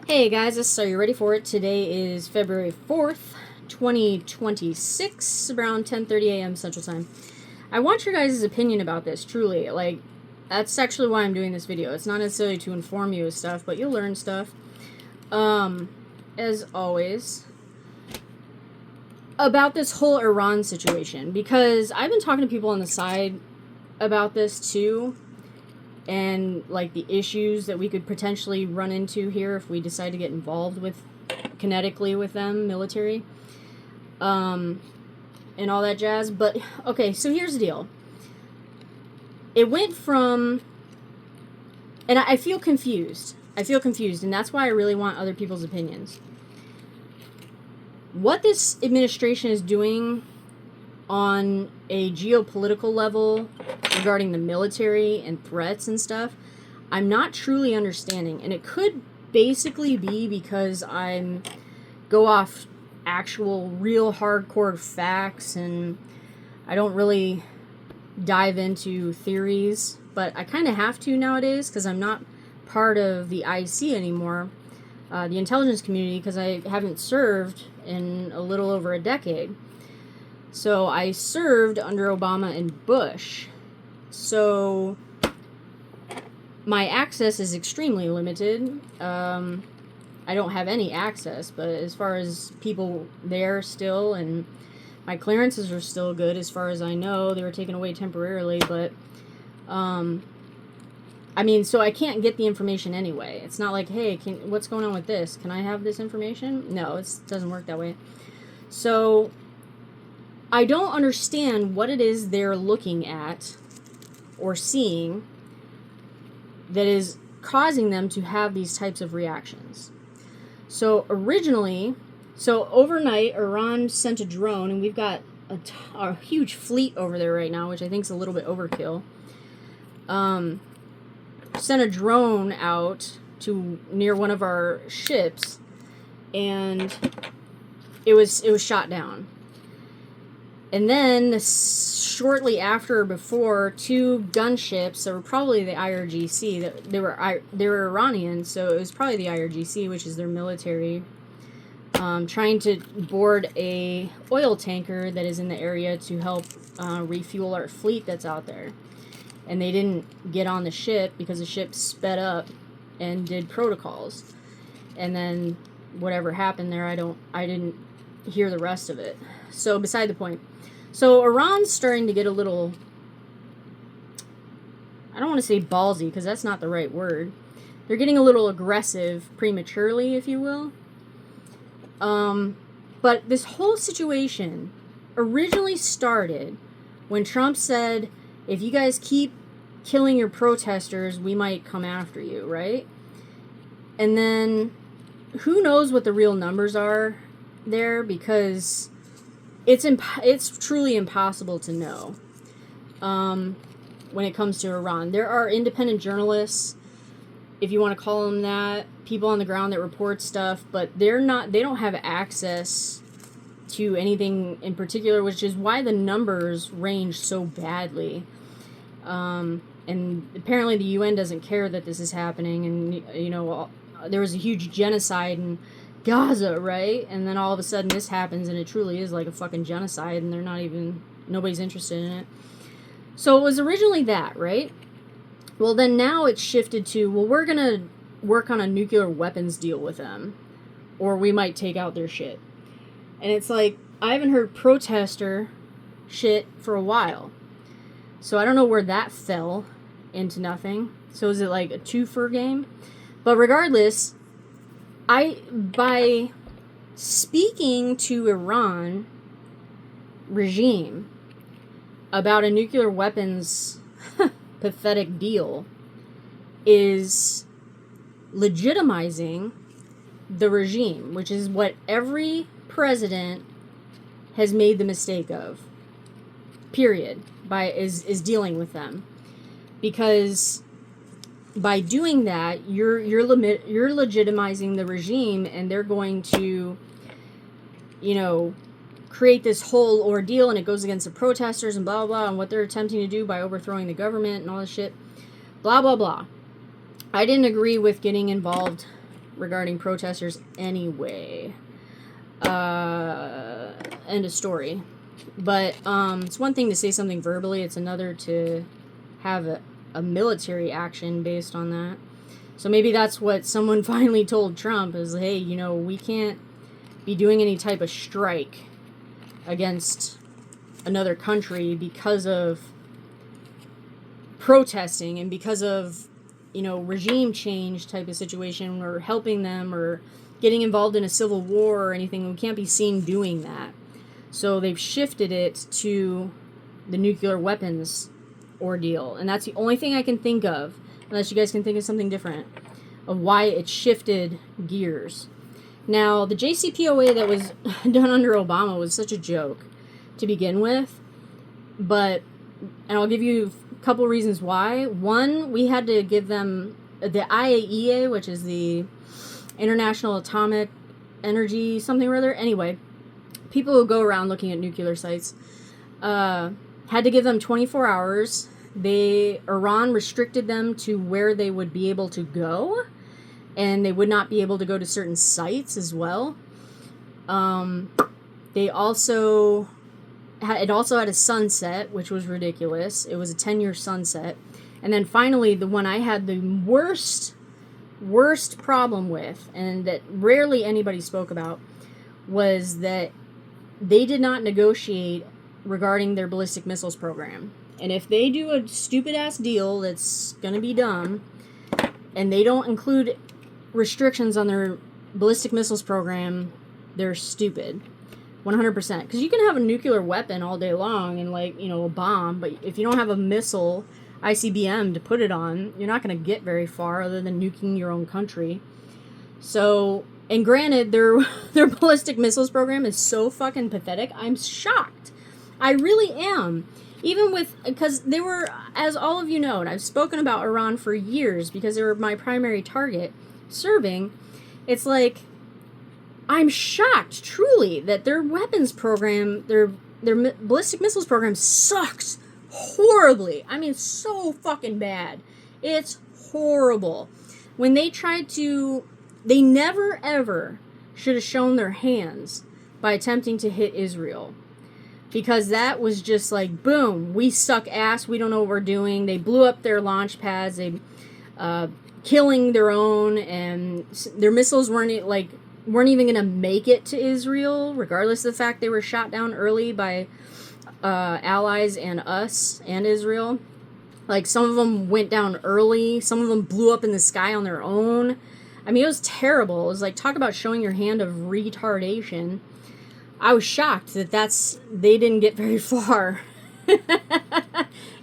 Hey guys, so you ready for it? Today is February 4th, 2026, around 10:30 a.m. Central Time. I want your guys' opinion about this, truly. Like, that's actually why I'm doing this video. It's not necessarily to inform you of stuff, but you'll learn stuff. As always, about this whole Iran situation, because I've been talking to people on the side about this too, and like the issues that we could potentially run into here if we decide to get involved with kinetically with them, military, and all that jazz. But okay, so here's the deal. It went from, and I feel confused. And that's why I really want other people's opinions. What this administration is doing on a geopolitical level regarding the military and threats and stuff, I'm not truly understanding. And it could basically be because I'm go off actual real hardcore facts and I don't really dive into theories, but I kind of have to nowadays because I'm not part of the IC anymore, the intelligence community, because I haven't served in a little over a decade. So I served under Obama and Bush. So my access is extremely limited. I don't have any access, but as far as people there still, and my clearances are still good as far as I know. They were taken away temporarily, but I mean, so I can't get the information anyway. It's not like, hey, what's going on with this? Can I have this information? No, it doesn't work that way. So I don't understand what it is they're looking at or seeing that is causing them to have these types of reactions. So overnight, Iran sent a drone, and we've got a huge fleet over there right now, which I think is a little bit overkill. Sent a drone out to near one of our ships, and it was shot down. And then shortly after or before, two gunships that were probably the IRGC, they were Iranian, so it was probably the IRGC, which is their military, trying to board a oil tanker that is in the area to help refuel our fleet that's out there. And they didn't get on the ship because the ship sped up and did protocols. And then whatever happened there, I didn't hear the rest of it. So beside the point. So Iran's starting to get a little, I don't want to say ballsy because that's not the right word. They're getting a little aggressive prematurely, if you will. But this whole situation originally started when Trump said, if you guys keep killing your protesters, we might come after you, right? And then who knows what the real numbers are there, because it's truly impossible to know when it comes to Iran. There are independent journalists, if you want to call them that, people on the ground that report stuff, but they don't have access to anything in particular, which is why the numbers range so badly. And apparently the UN doesn't care that this is happening, and you know, there was a huge genocide in Gaza, right? And then all of a sudden this happens, and it truly is like a fucking genocide, and nobody's interested in it. So it was originally that, right? Well, then now it's shifted to, well, we're gonna work on a nuclear weapons deal with them, or we might take out their shit. And it's like, I haven't heard protester shit for a while. So I don't know where that fell into nothing. So is it like a twofer game? But regardless, by speaking to Iran regime about a nuclear weapons pathetic deal is legitimizing the regime, which is what every president has made the mistake of. Period. Is dealing with them, because by doing that, you're legitimizing the regime, and they're going to, you know, create this whole ordeal, and it goes against the protesters and blah blah blah, and what they're attempting to do by overthrowing the government and all this shit, blah blah blah. I didn't agree with getting involved regarding protesters anyway. End of story. But it's one thing to say something verbally, it's another to have a military action based on that. So maybe that's what someone finally told Trump is, hey, you know, we can't be doing any type of strike against another country because of protesting and because of, you know, regime change type of situation, or helping them or getting involved in a civil war or anything. We can't be seen doing that. So they've shifted it to the nuclear weapons ordeal. And that's the only thing I can think of, unless you guys can think of something different, of why it shifted gears. Now, the JCPOA that was done under Obama was such a joke to begin with. And I'll give you a couple reasons why. One, we had to give them the IAEA, which is the International Atomic Energy something or other. Anyway, people who go around looking at nuclear sites had to give them 24 hours. Iran restricted them to where they would be able to go, and they would not be able to go to certain sites as well. It also had a sunset, which was ridiculous. It was a 10-year sunset. And then finally, the one I had the worst problem with, and that rarely anybody spoke about, was that they did not negotiate regarding their ballistic missiles program. And if they do a stupid-ass deal that's going to be dumb, and they don't include restrictions on their ballistic missiles program, they're stupid. 100%. Because you can have a nuclear weapon all day long and, like, you know, a bomb, but if you don't have a missile, ICBM, to put it on, you're not going to get very far other than nuking your own country. So, and granted, their ballistic missiles program is so fucking pathetic. I'm shocked. I really am. Even with, because they were, as all of you know, and I've spoken about Iran for years because they were my primary target serving, it's like, I'm shocked, truly, that their weapons program, their ballistic missiles program sucks horribly. I mean, so fucking bad. It's horrible. When they tried to, they never ever should have shown their hands by attempting to hit Israel. Because that was just like, boom, we suck ass, we don't know what we're doing. They blew up their launch pads, they killing their own, and their missiles weren't even going to make it to Israel, regardless of the fact they were shot down early by allies and us and Israel. Like, some of them went down early, some of them blew up in the sky on their own. I mean, it was terrible. It was like, talk about showing your hand of retardation. I was shocked that they didn't get very far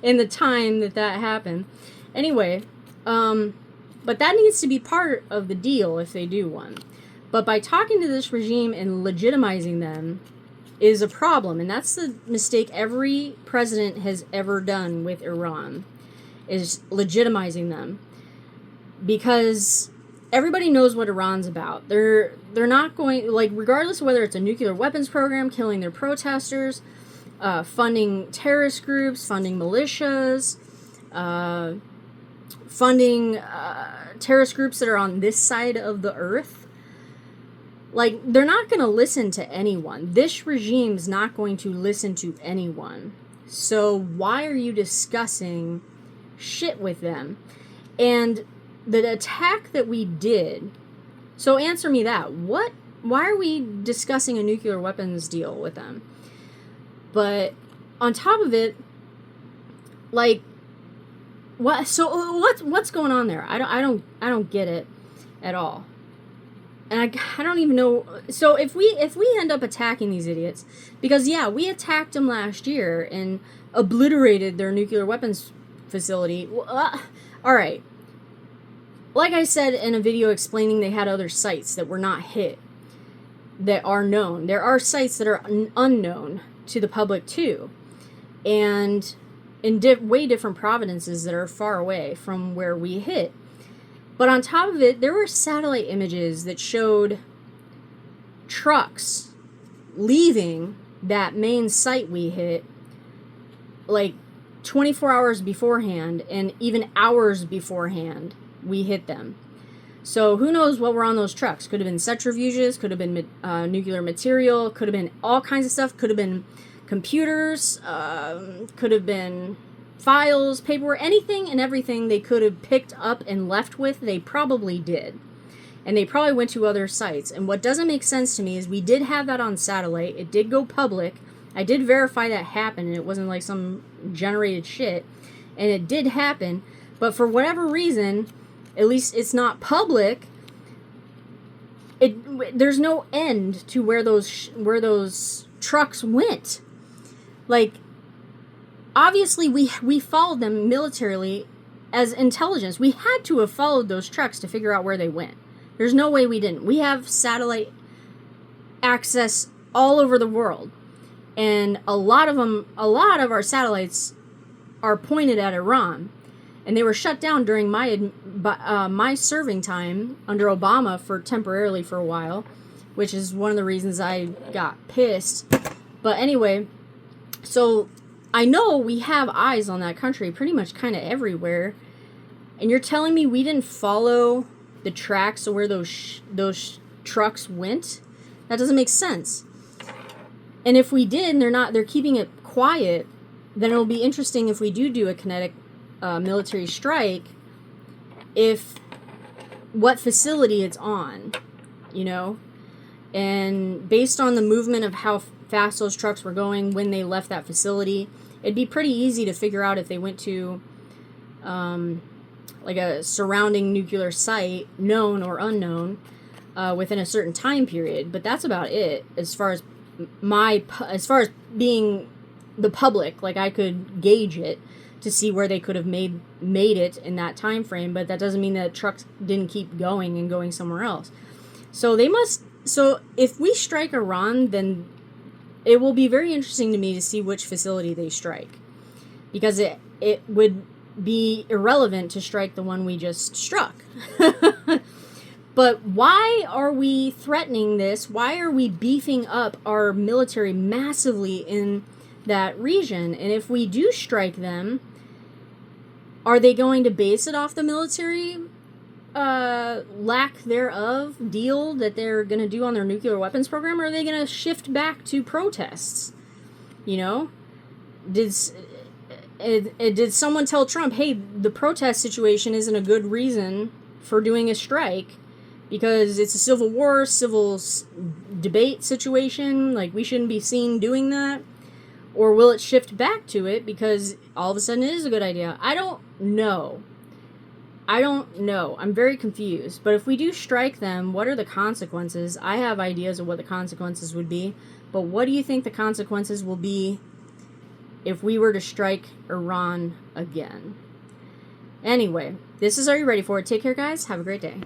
in the time that happened. Anyway, but that needs to be part of the deal if they do one. But by talking to this regime and legitimizing them is a problem. And that's the mistake every president has ever done with Iran, is legitimizing them. Because everybody knows what Iran's about. They're not going, like, regardless of whether it's a nuclear weapons program, killing their protesters, funding terrorist groups, funding militias, funding terrorist groups that are on this side of the earth. Like, they're not going to listen to anyone. This regime's not going to listen to anyone. So why are you discussing shit with them? And the attack that we did, so answer me that. Why are we discussing a nuclear weapons deal with them? But on top of it, like, what's going on there? I don't get it at all. And I don't even know. So if we end up attacking these idiots, because yeah, we attacked them last year and obliterated their nuclear weapons facility. All right. Like I said in a video explaining, they had other sites that were not hit, that are known. There are sites that are unknown to the public too, and in way different provinces that are far away from where we hit. But on top of it, there were satellite images that showed trucks leaving that main site we hit, like 24 hours beforehand, and even hours beforehand we hit them. So who knows what were on those trucks? Could have been centrifuges, could have been nuclear material, could have been all kinds of stuff, could have been computers, could have been files, paperwork, anything and everything they could have picked up and left with, they probably did. And they probably went to other sites. And what doesn't make sense to me is we did have that on satellite. It did go public. I did verify that happened, and it wasn't like some generated shit. And it did happen. But for whatever reason, at least it's not public, there's no end to where those trucks went. Like, obviously we followed them militarily as intelligence. We had to have followed those trucks to figure out where they went. There's no way we didn't. We have satellite access all over the world. And a lot of our satellites are pointed at Iran. And they were shut down during my serving time under Obama temporarily for a while, which is one of the reasons I got pissed. But anyway, so I know we have eyes on that country pretty much kind of everywhere. And you're telling me we didn't follow the tracks of where those trucks went? That doesn't make sense. And if we did, and they're keeping it quiet, then it'll be interesting if we do a kinetic military strike, what facility it's on, you know? And based on the movement of how fast those trucks were going when they left that facility, it'd be pretty easy to figure out if they went to like a surrounding nuclear site, known or unknown, within a certain time period. But that's about it as far as being the public. Like, I could gauge it to see where they could have made it in that time frame, but that doesn't mean that trucks didn't keep going and going somewhere else. So if we strike Iran, then it will be very interesting to me to see which facility they strike, because it would be irrelevant to strike the one we just struck. But why are we threatening this? Why are we beefing up our military massively in that region? And if we do strike them, are they going to base it off the military lack thereof deal that they're going to do on their nuclear weapons program, or are they going to shift back to protests? You know? Did someone tell Trump, hey, the protest situation isn't a good reason for doing a strike because it's a civil war, debate situation, like we shouldn't be seen doing that? Or will it shift back to it because all of a sudden it is a good idea? I don't know. I'm very confused. But if we do strike them, what are the consequences? I have ideas of what the consequences would be. But what do you think the consequences will be if we were to strike Iran again? Anyway, this is Are You Ready For It? Take care, guys. Have a great day.